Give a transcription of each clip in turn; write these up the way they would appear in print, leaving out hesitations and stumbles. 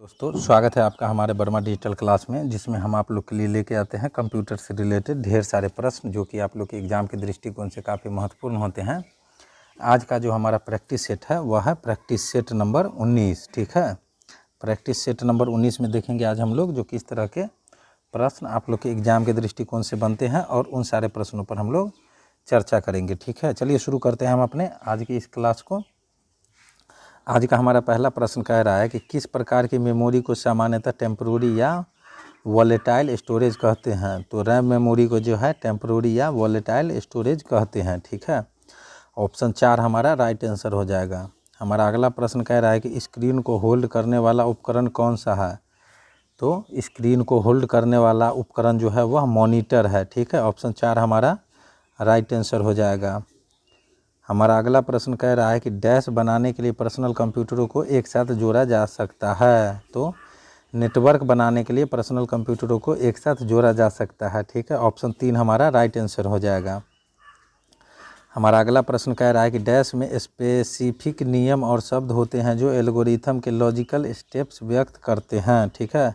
दोस्तों स्वागत है आपका हमारे वर्मा डिजिटल क्लास में, जिसमें हम आप लोग के लिए लेके आते हैं कंप्यूटर से रिलेटेड ढेर सारे प्रश्न जो कि आप लोग के एग्ज़ाम के दृष्टिकोण से काफ़ी महत्वपूर्ण होते हैं। आज का जो हमारा प्रैक्टिस सेट है वह है प्रैक्टिस सेट नंबर 19। ठीक है, प्रैक्टिस सेट नंबर 19 में देखेंगे आज हम लोग जो किस तरह के प्रश्न आप लोग के एग्ज़ाम के दृष्टिकोण से बनते हैं और उन सारे प्रश्नों पर हम लोग चर्चा करेंगे। ठीक है, चलिए शुरू करते हैं हम अपने आज की इस क्लास को। आज का हमारा पहला प्रश्न कह रहा है कि किस प्रकार की मेमोरी को सामान्यतः टेम्पोररी या वॉलेटाइल स्टोरेज कहते हैं। तो रैम मेमोरी को जो है टेम्पोररी या वॉलेटाइल स्टोरेज कहते हैं। ठीक है, ऑप्शन 4 हमारा राइट आंसर हो जाएगा। हमारा अगला प्रश्न कह रहा है कि स्क्रीन को होल्ड करने वाला उपकरण कौन सा है। तो स्क्रीन को होल्ड करने वाला उपकरण जो है वह मॉनिटर है। ठीक है, ऑप्शन 4 हमारा राइट आंसर हो जाएगा। हमारा अगला प्रश्न कह रहा है कि डैश बनाने के लिए पर्सनल कंप्यूटरों को एक साथ जोड़ा जा सकता है। तो नेटवर्क बनाने के लिए पर्सनल कंप्यूटरों को एक साथ जोड़ा जा सकता है। ठीक है, ऑप्शन 3 हमारा राइट आंसर हो जाएगा। हमारा अगला प्रश्न कह रहा है कि डैश में स्पेसिफिक नियम और शब्द होते हैं जो एल्गोरिथम के लॉजिकल स्टेप्स व्यक्त करते हैं। ठीक है,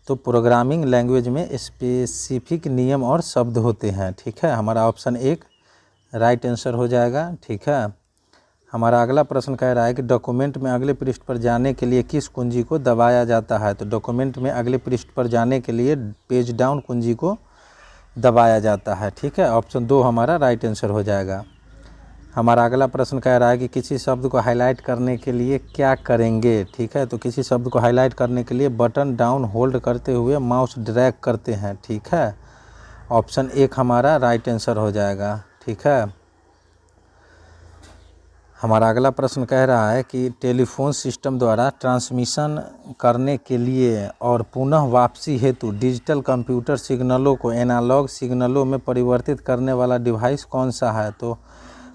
तो प्रोग्रामिंग लैंग्वेज में स्पेसिफिक नियम और शब्द होते हैं। ठीक है, हमारा ऑप्शन 1 राइट आंसर हो जाएगा। ठीक है, हमारा अगला प्रश्न कह रहा है कि डॉक्यूमेंट में अगले पृष्ठ पर जाने के लिए किस कुंजी को दबाया जाता है। तो डॉक्यूमेंट में अगले पृष्ठ पर जाने के लिए पेज डाउन कुंजी को दबाया जाता है। ठीक है, ऑप्शन 2 हमारा राइट आंसर हो जाएगा। हमारा अगला प्रश्न कह रहा है कि किसी शब्द को हाईलाइट करने के लिए क्या करेंगे। ठीक है, तो किसी शब्द को हाईलाइट करने के लिए बटन डाउन होल्ड करते हुए माउस ड्रैग करते हैं। ठीक है, ऑप्शन 1 हमारा राइट आंसर हो जाएगा। ठीक है, हमारा अगला प्रश्न कह रहा है कि टेलीफोन सिस्टम द्वारा ट्रांसमिशन करने के लिए और पुनः वापसी हेतु डिजिटल कंप्यूटर सिग्नलों को एनालॉग सिग्नलों में परिवर्तित करने वाला डिवाइस कौन सा है। तो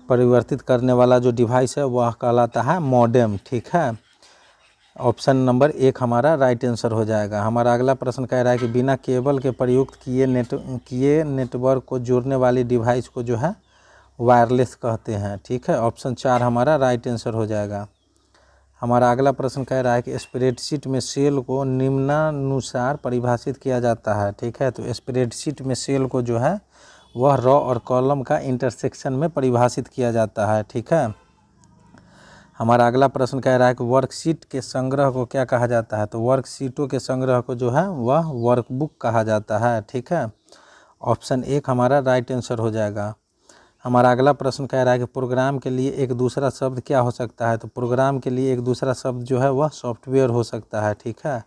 परिवर्तित करने वाला जो डिवाइस है वह कहलाता है मॉडेम। ठीक है, ऑप्शन नंबर 1 हमारा राइट आंसर हो जाएगा। हमारा अगला प्रश्न कह रहा है कि बिना केबल के प्रयुक्त किए नेटवर्क को जोड़ने वाली डिवाइस को जो है वायरलेस कहते हैं। ठीक है, ऑप्शन 4 हमारा राइट आंसर हो जाएगा। हमारा अगला प्रश्न कह रहा है कि स्प्रेडशीट में सेल को निम्नानुसार परिभाषित किया जाता है। ठीक है, तो स्प्रेडशीट में सेल को जो है वह रो और कॉलम का इंटरसेक्शन में परिभाषित किया जाता है। ठीक है, हमारा अगला प्रश्न कह रहा है कि वर्कशीट के संग्रह को क्या कहा जाता है। तो वर्कशीटों के संग्रह को जो है वह वर्कबुक कहा जाता है। ठीक है, ऑप्शन 1 हमारा राइट आंसर हो जाएगा। हमारा अगला प्रश्न कह रहा है कि प्रोग्राम के लिए एक दूसरा शब्द क्या हो सकता है। तो प्रोग्राम के लिए एक दूसरा शब्द जो है वह सॉफ्टवेयर हो सकता है। ठीक है,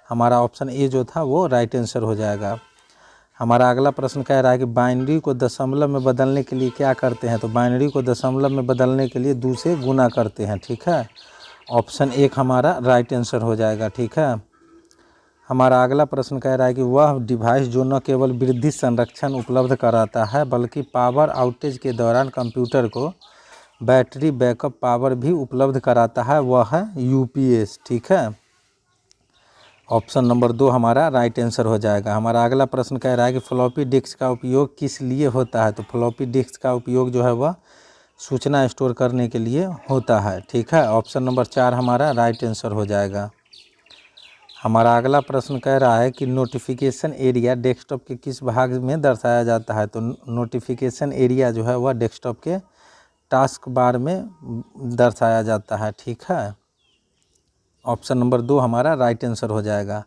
हमारा ऑप्शन ए जो था वो राइट आंसर हो जाएगा। हमारा अगला प्रश्न कह रहा है कि बाइनरी को दशमलव में बदलने के लिए क्या करते हैं। तो बाइनरी को दशमलव में बदलने के लिए 2 से गुना करते हैं। ठीक है, ऑप्शन 1 हमारा राइट आंसर हो जाएगा। ठीक है, हमारा अगला प्रश्न कह रहा है कि वह डिवाइस जो न केवल वृद्धि संरक्षण उपलब्ध कराता है बल्कि पावर आउटेज के दौरान कंप्यूटर को बैटरी बैकअप पावर भी उपलब्ध कराता है वह है यूपीएस। ठीक है, ऑप्शन नंबर 2 हमारा राइट आंसर हो जाएगा। हमारा अगला प्रश्न कह रहा है कि फ्लॉपी डिस्क का उपयोग किस लिए होता है। तो फ्लॉपी डिस्क का उपयोग जो है वह सूचना स्टोर करने के लिए होता है। ठीक है, ऑप्शन नंबर 4 हमारा राइट आंसर हो जाएगा। हमारा अगला प्रश्न कह रहा है कि नोटिफिकेशन एरिया डेस्कटॉप के किस भाग में दर्शाया जाता है। तो नोटिफिकेशन एरिया जो है वह डेस्कटॉप के टास्क बार में दर्शाया जाता है। ठीक है, ऑप्शन नंबर 2 हमारा राइट आंसर हो जाएगा।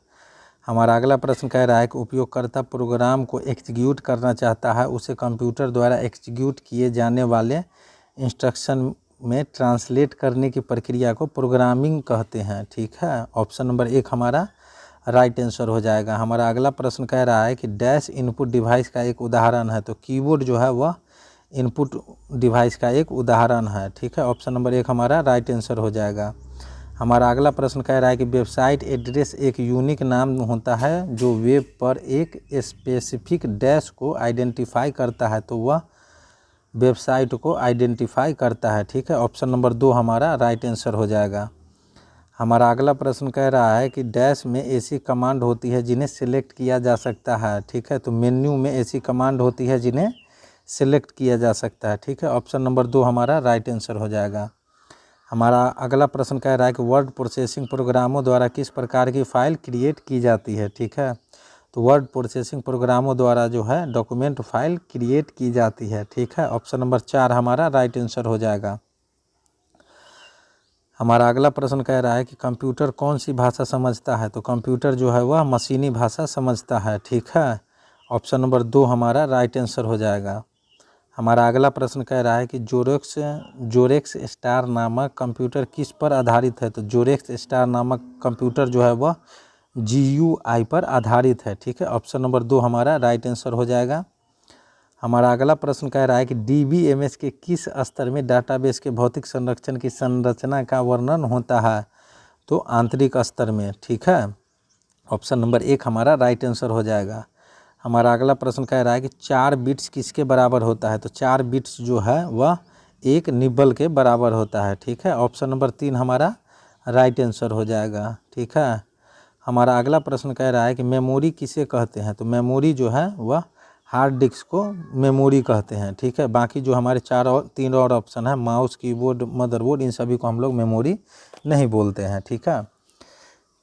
हमारा अगला प्रश्न कह रहा है कि उपयोगकर्ता प्रोग्राम को एग्जीक्यूट करना चाहता है, उसे कंप्यूटर द्वारा एग्जीक्यूट किए जाने वाले इंस्ट्रक्शन में ट्रांसलेट करने की प्रक्रिया को प्रोग्रामिंग कहते हैं। ठीक है, ऑप्शन नंबर 1 हमारा राइट आंसर हो जाएगा। हमारा अगला प्रश्न कह रहा है कि डैश इनपुट डिवाइस का एक उदाहरण है। तो कीबोर्ड जो है वह इनपुट डिवाइस का एक उदाहरण है। ठीक है, ऑप्शन नंबर 1 हमारा राइट आंसर हो जाएगा। हमारा अगला प्रश्न कह रहा है कि वेबसाइट एड्रेस एक यूनिक नाम होता है जो वेब पर एक स्पेसिफिक डैश को आइडेंटिफाई करता है। तो वह वेबसाइट को आइडेंटिफाई करता है। ठीक है, ऑप्शन नंबर 2 हमारा राइट आंसर हो जाएगा। हमारा अगला प्रश्न कह रहा है कि डैश में ऐसी कमांड होती है जिन्हें सिलेक्ट किया जा सकता है। ठीक है, तो मेन्यू में ऐसी कमांड होती है जिन्हें सिलेक्ट किया जा सकता है। ठीक है, ऑप्शन नंबर 2 हमारा राइट आंसर हो जाएगा। हमारा अगला प्रश्न कह रहा है कि वर्ड प्रोसेसिंग प्रोग्रामों द्वारा किस प्रकार की फ़ाइल क्रिएट की जाती है। ठीक है, तो वर्ड प्रोसेसिंग प्रोग्रामों द्वारा जो है डॉक्यूमेंट फाइल क्रिएट की जाती है। ठीक है, ऑप्शन नंबर 4 हमारा राइट आंसर हो जाएगा। हमारा अगला प्रश्न कह रहा है कि कंप्यूटर कौन सी भाषा समझता है। तो कंप्यूटर जो है वह मशीनी भाषा समझता है। ठीक है, ऑप्शन नंबर 2 हमारा राइट आंसर हो जाएगा। हमारा अगला प्रश्न कह रहा है कि जोरेक्स स्टार नामक कंप्यूटर किस पर आधारित है। तो जोरेक्स स्टार नामक कंप्यूटर जो है वह GUI पर आधारित है। ठीक है, ऑप्शन नंबर 2 हमारा राइट आंसर हो जाएगा। हमारा अगला प्रश्न कह रहा है कि DBMS के किस स्तर में डाटाबेस के भौतिक संरक्षण की संरचना का वर्णन होता है। तो आंतरिक स्तर में। ठीक है, ऑप्शन नंबर 1 हमारा राइट आंसर हो जाएगा। हमारा अगला प्रश्न कह रहा है कि 4 बिट्स किसके बराबर होता है। तो 4 बिट्स जो है वह 1 निब्बल के बराबर होता है। ठीक है, ऑप्शन नंबर 3 हमारा राइट आंसर हो जाएगा। ठीक है, हमारा अगला प्रश्न कह रहा है कि मेमोरी किसे कहते हैं। तो मेमोरी जो है वह हार्ड डिस्क को मेमोरी कहते हैं। ठीक है, बाकी जो हमारे 3 और ऑप्शन है, माउस, कीबोर्ड, मदरबोर्ड, इन सभी को हम लोग मेमोरी नहीं बोलते हैं। ठीक है,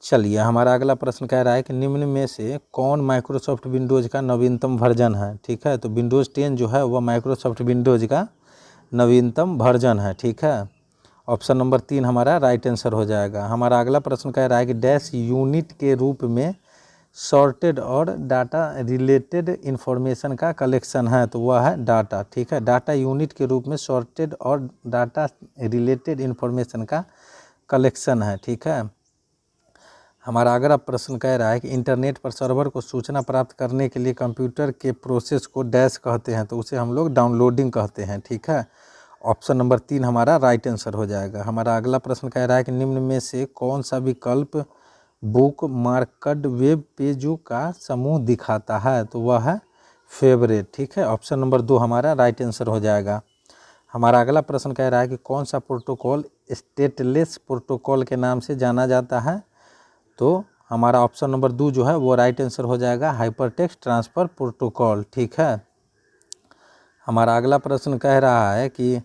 चलिए हमारा अगला प्रश्न कह रहा है कि निम्न में से कौन माइक्रोसॉफ्ट विंडोज़ का नवीनतम वर्जन है। ठीक है, तो विंडोज़ 10 जो है वह माइक्रोसॉफ्ट विंडोज़ का नवीनतम वर्जन है। ठीक है, ऑप्शन नंबर 3 हमारा राइट आंसर हो जाएगा। हमारा अगला प्रश्न कह रहा है कि डैश यूनिट के रूप में सॉर्टेड और डाटा रिलेटेड इन्फॉर्मेशन का कलेक्शन है। तो वह है डाटा। ठीक है, डाटा यूनिट के रूप में सॉर्टेड और डाटा रिलेटेड इन्फॉर्मेशन का कलेक्शन है। ठीक है, हमारा अगला प्रश्न कह रहा है कि इंटरनेट पर सर्वर को सूचना प्राप्त करने के लिए कंप्यूटर के प्रोसेस को डैश कहते हैं। तो उसे हम लोग डाउनलोडिंग कहते हैं। ठीक है, ऑप्शन नंबर 3 हमारा राइट आंसर हो जाएगा। हमारा अगला प्रश्न कह रहा है कि निम्न में से कौन सा विकल्प बुक मार्कड वेब पेजों का समूह दिखाता है। तो वह है फेवरेट। ठीक है, ऑप्शन नंबर 2 हमारा राइट आंसर हो जाएगा। हमारा अगला प्रश्न कह रहा है कि कौन सा प्रोटोकॉल स्टेटलेस प्रोटोकॉल के नाम से जाना जाता है। तो हमारा ऑप्शन नंबर 2 जो है वो राइट आंसर हो जाएगा, हाइपरटेक्स्ट ट्रांसफ़र प्रोटोकॉल। ठीक है, हमारा अगला प्रश्न कह रहा है कि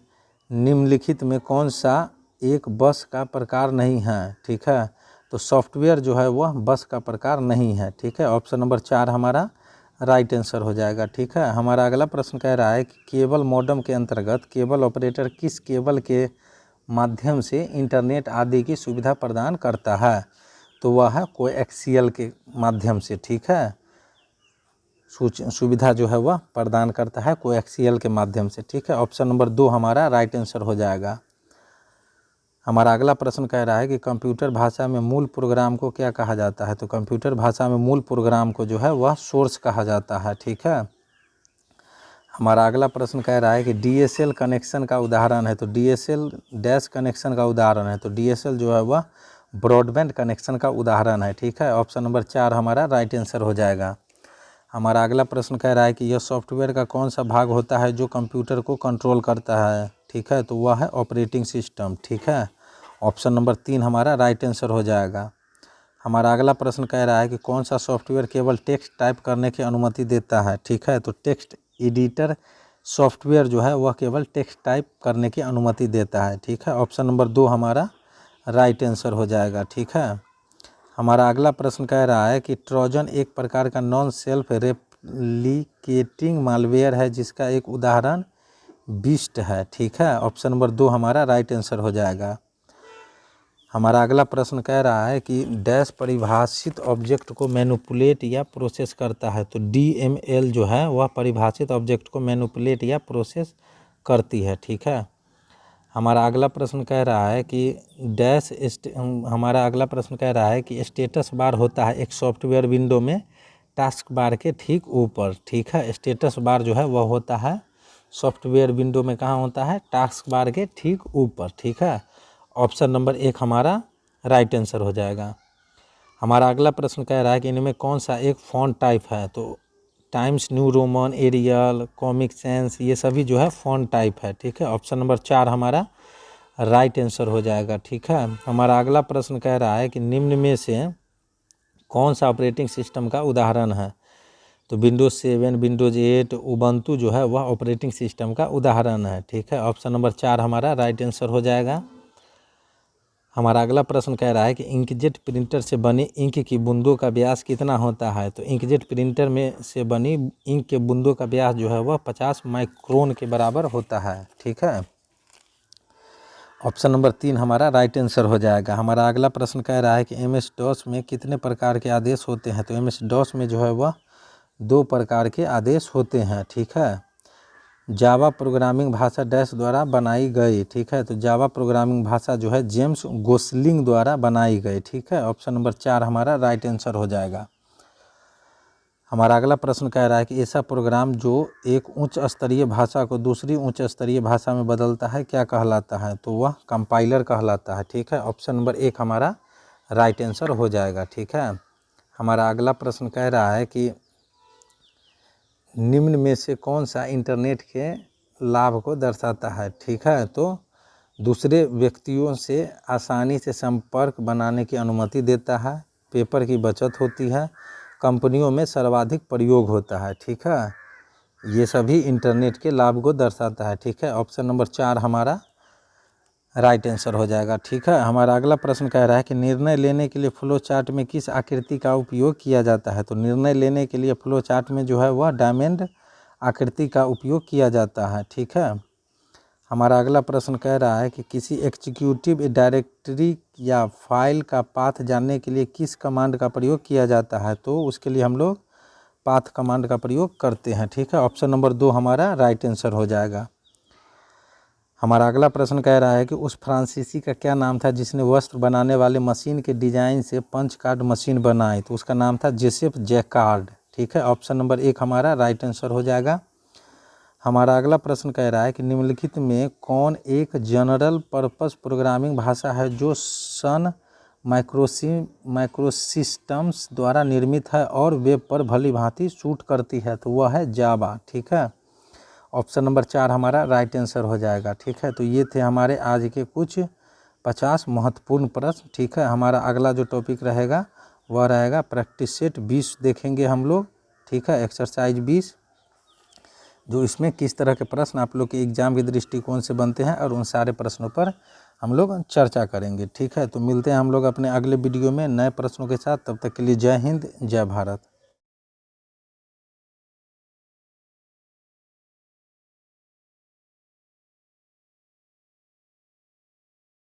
निम्नलिखित में कौन सा एक बस का प्रकार नहीं है। ठीक है, तो सॉफ्टवेयर जो है वह बस का प्रकार नहीं है। ठीक है, ऑप्शन नंबर 4 हमारा राइट आंसर हो जाएगा। ठीक है, हमारा अगला प्रश्न कह रहा है कि केबल मॉडेम के अंतर्गत केबल ऑपरेटर किस केबल के माध्यम से इंटरनेट आदि की सुविधा प्रदान करता है। तो वह है कोएक्सियल के माध्यम से। ठीक है, सुविधा जो है वह प्रदान करता है कोएक्सियल के माध्यम से। ठीक है, ऑप्शन नंबर 2 हमारा राइट आंसर हो जाएगा। हमारा अगला प्रश्न कह रहा है कि कंप्यूटर भाषा में मूल प्रोग्राम को क्या कहा जाता है। तो कंप्यूटर भाषा में मूल प्रोग्राम को जो है वह सोर्स कहा जाता है। ठीक है, हमारा अगला प्रश्न कह रहा है कि DSL कनेक्शन का उदाहरण है। तो DSL डैश कनेक्शन का उदाहरण है। तो DSL जो है वह ब्रॉडबैंड कनेक्शन का उदाहरण है। ठीक है, ऑप्शन नंबर 4 हमारा राइट आंसर हो जाएगा। हमारा अगला प्रश्न कह रहा है कि यह सॉफ्टवेयर का कौन सा भाग होता है जो कंप्यूटर को कंट्रोल करता है। ठीक है, तो वह है ऑपरेटिंग सिस्टम। ठीक है, ऑप्शन नंबर 3 हमारा राइट आंसर हो जाएगा। हमारा अगला प्रश्न कह रहा है कि कौन सा सॉफ्टवेयर केवल टेक्स्ट टाइप करने की अनुमति देता है। ठीक है, तो टेक्स्ट एडिटर सॉफ्टवेयर जो है वह केवल टेक्स्ट टाइप करने की अनुमति देता है। ठीक है, ऑप्शन नंबर 2 हमारा राइट आंसर हो जाएगा। ठीक है, हमारा अगला प्रश्न कह रहा है कि ट्रोजन एक प्रकार का नॉन सेल्फ रेप्लिकेटिंग मालवेयर है जिसका एक उदाहरण बीस्ट है। ठीक है, ऑप्शन नंबर 2 हमारा राइट आंसर हो जाएगा। हमारा अगला प्रश्न कह रहा है कि डैश परिभाषित ऑब्जेक्ट को मैनिपुलेट या प्रोसेस करता है। तो DML जो है वह परिभाषित ऑब्जेक्ट को मैनिपुलेट या प्रोसेस करती है। ठीक है, हमारा अगला प्रश्न कह रहा है कि हमारा अगला प्रश्न कह रहा है कि स्टेटस बार होता है एक सॉफ्टवेयर विंडो में टास्क बार के ठीक ऊपर। ठीक है, स्टेटस बार जो है वह होता है सॉफ्टवेयर विंडो में कहाँ होता है, टास्क बार के ठीक ऊपर। ठीक है, ऑप्शन नंबर 1 हमारा राइट आंसर हो जाएगा। हमारा अगला प्रश्न कह रहा है कि इनमें कौन सा एक फॉन्ट टाइप है। तो Times New Roman, Arial, Comic Sans, ये सभी जो है फॉन्ट टाइप है। ठीक है, ऑप्शन नंबर 4 हमारा राइट आंसर हो जाएगा। ठीक है, हमारा अगला प्रश्न कह रहा है कि निम्न में से कौन सा ऑपरेटिंग सिस्टम का उदाहरण है। तो विंडोज़ 7, विंडोज़ 8, उबंटू जो है वह ऑपरेटिंग सिस्टम का उदाहरण है। ठीक है, ऑप्शन नंबर 4 हमारा राइट आंसर हो जाएगा। हमारा अगला प्रश्न कह रहा है कि इंकजेट प्रिंटर से बनी इंक की बूंदों का व्यास कितना होता है। तो इंकजेट प्रिंटर में से बनी इंक के बूंदों का व्यास जो है वह 50 माइक्रोन के बराबर होता है। ठीक है, ऑप्शन नंबर 3 हमारा राइट आंसर हो जाएगा। हमारा अगला प्रश्न कह रहा है कि MS DOS में कितने प्रकार के आदेश होते हैं। तो MS DOS में जो है वह 2 प्रकार के आदेश होते हैं। ठीक है, जावा प्रोग्रामिंग भाषा डैश द्वारा बनाई गई। ठीक है, तो जावा प्रोग्रामिंग भाषा जो है जेम्स गोसलिंग द्वारा बनाई गई। ठीक है, ऑप्शन नंबर 4 हमारा राइट आंसर हो जाएगा। हमारा अगला प्रश्न कह रहा है कि ऐसा प्रोग्राम जो एक उच्च स्तरीय भाषा को दूसरी उच्च स्तरीय भाषा में बदलता है क्या कहलाता है। तो वह कंपाइलर कहलाता है। ठीक है, ऑप्शन नंबर 1 हमारा राइट आंसर हो जाएगा। ठीक है, हमारा अगला प्रश्न कह रहा है कि निम्न में से कौन सा इंटरनेट के लाभ को दर्शाता है। ठीक है, तो दूसरे व्यक्तियों से आसानी से संपर्क बनाने की अनुमति देता है, पेपर की बचत होती है, कंपनियों में सर्वाधिक प्रयोग होता है। ठीक है, ये सभी इंटरनेट के लाभ को दर्शाता है। ठीक है, ऑप्शन नंबर 4 हमारा राइट आंसर हो जाएगा। ठीक है, हमारा अगला प्रश्न कह रहा है कि निर्णय लेने के लिए फ्लो चार्ट में किस आकृति का उपयोग किया जाता है। तो निर्णय लेने के लिए फ्लो चार्ट में जो है वह डायमंड आकृति का उपयोग किया जाता है। ठीक है, हमारा अगला प्रश्न कह रहा है कि किसी एग्जीक्यूटिव डायरेक्टरी या फाइल का पाथ जानने के लिए किस कमांड का प्रयोग किया जाता है। तो उसके लिए हम लोग पाथ कमांड का प्रयोग करते हैं। ठीक है, ऑप्शन नंबर 2 हमारा राइट आंसर हो जाएगा। हमारा अगला प्रश्न कह रहा है कि उस फ्रांसीसी का क्या नाम था जिसने वस्त्र बनाने वाले मशीन के डिजाइन से पंच कार्ड मशीन बनाई। तो उसका नाम था जोसेफ जैकार्ड। ठीक है, ऑप्शन नंबर 1 हमारा राइट आंसर हो जाएगा। हमारा अगला प्रश्न कह रहा है कि निम्नलिखित में कौन एक जनरल पर्पस प्रोग्रामिंग भाषा है जो सन माइक्रोसिस्टम्स द्वारा निर्मित है और वेब पर भली भांति शूट करती है। तो वह है जावा। ठीक है, ऑप्शन नंबर 4 हमारा राइट आंसर हो जाएगा। ठीक है, तो ये थे हमारे आज के कुछ 50 महत्वपूर्ण प्रश्न। ठीक है, हमारा अगला जो टॉपिक रहेगा वह रहेगा प्रैक्टिस सेट 20 देखेंगे हम लोग। ठीक है, एक्सरसाइज 20 जो इसमें किस तरह के प्रश्न आप लोग के एग्जाम के दृष्टिकोण से बनते हैं और उन सारे प्रश्नों पर हम लोग चर्चा करेंगे। ठीक है, तो मिलते हैं हम लोग अपने अगले वीडियो में नए प्रश्नों के साथ। तब तक के लिए जय हिंद, जय भारत।